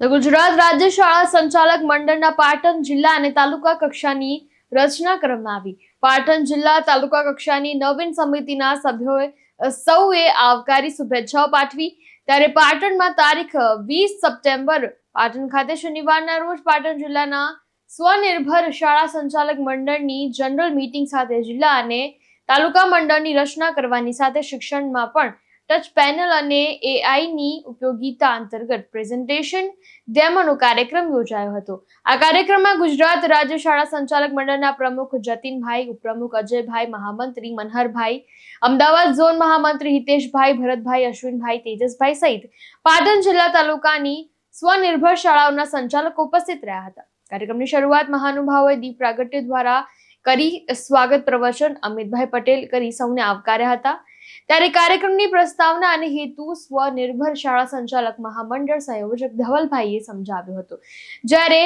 ગુજરાત રાજ્ય શાળા સંચાલક મંડળના પાટણ જિલ્લા અને તાલુકા કક્ષાની રચના કરવામાં આવી. પાટણ જિલ્લા તાલુકા કક્ષાની નવીન સમિતિના સભ્યોએ સૌએ આવકારી શુભેચ્છાઓ પાઠવી. ત્યારે પાટણમાં તારીખ 20 સપ્ટેમ્બર પાટણ ખાતે શનિવારના રોજ પાટણ જિલ્લાના સ્વનિર્ભર શાળા સંચાલક મંડળની જનરલ મીટિંગ સાથે જિલ્લા અને તાલુકા મંડળની રચના કરવાની સાથે શિક્ષણમાં પણ ટચ પેનલ અને એઆઈની ઉપયોગિતા અંતર્ગત પ્રેઝન્ટેશન ડેમોનો કાર્યક્રમ યોજાયો હતો. આ કાર્યક્રમમાં ગુજરાત રાજ્ય શાળા સંચાલક મંડળના પ્રમુખ જતીનભાઈ, ઉપપ્રમુખ અજયભાઈ, મહામંત્રી મનહરભાઈ, અમદાવાદ ઝોન મહામંત્રી હિતેશભાઈ, ભરતભાઈ, અશ્વિનભાઈ, તેજસભાઈ સહિત પાટણ જિલ્લા તાલુકાની સ્વનિર્ભર શાળાઓના સંચાલકો ઉપસ્થિત રહ્યા હતા. કાર્યક્રમની શરૂઆત મહાનુભાવોએ દીપ પ્રાગટ્ય દ્વારા કરી સ્વાગત પ્રવચન અમિતભાઈ પટેલ કરી સૌને આવકાર્યા હતા. ત્યારે કાર્યક્રમની પ્રસ્તાવના અને હેતુ સ્વનિર્ભર શાળા સંચાલક મહામંડળ સંયોજક ધવલભાઈએ સમજાવ્યો હતો. જ્યારે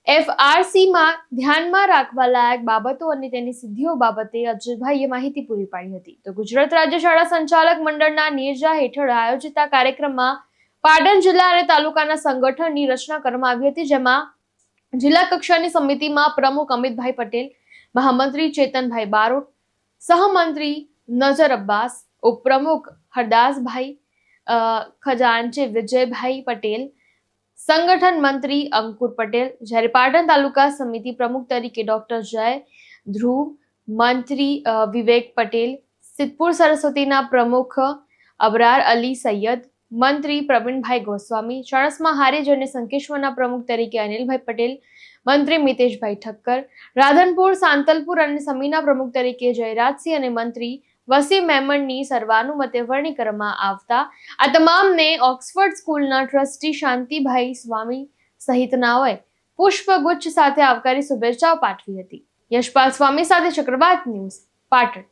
એફઆરસીમાં ધ્યાનમાં રાખવા લાયક બાબતો અને તેની સિદ્ધિઓ બાબતે અજયભાઈએ માહિતી પૂરી પાડી હતી. તો ગુજરાત રાજ્ય શાળા સંચાલક મંડળના નેજા હેઠળ આયોજિત આ કાર્યક્રમમાં પાટણ જિલ્લા અને તાલુકાના સંગઠનની રચના કરવામાં આવી હતી, જેમાં જિલ્લા કક્ષાની સમિતિમાં પ્રમુખ અમિતભાઈ પટેલ, મહામંત્રી ચેતનભાઈ બારોટ, સહમંત્રી નજર અબ્બાસ, ઉપપ્રમુખ હરદાસભાઈ, ખજાનચી વિજયભાઈ પટેલ, સંગઠન મંત્રી અંકુર પટેલ. જ્યારે પાટણ તાલુકા સમિતિ પ્રમુખ તરીકે ડોક્ટર જય ધ્રુવ, મંત્રી વિવેક પટેલ, સિદ્ધપુર સરસ્વતીના પ્રમુખ અબરાર અલી સૈયદ, મંત્રી પ્રવીણભાઈ ગોસ્વામી, ચાણસ્મા હારીજ અને સંકેશ્વરના પ્રમુખ તરીકે અનિલભાઈ પટેલ, મંત્રી મિતેશભાઈ ઠક્કર, રાધનપુર, સાંતલપુર અને સમીના પ્રમુખ તરીકે જયરાજસિંહ અને મંત્રી વસીમ મેમણની સર્વાનુમતે વરણી કરવામાં આવતા આ તમામને ઓક્સફર્ડ સ્કૂલના ટ્રસ્ટી શાંતિભાઈ સ્વામી સહિતનાઓએ પુષ્પગુચ્છ સાથે આવકારી શુભેચ્છાઓ પાઠવી હતી. યશપાલ સ્વામી સાથે ચક્રવાત ન્યૂઝ, પાટણ.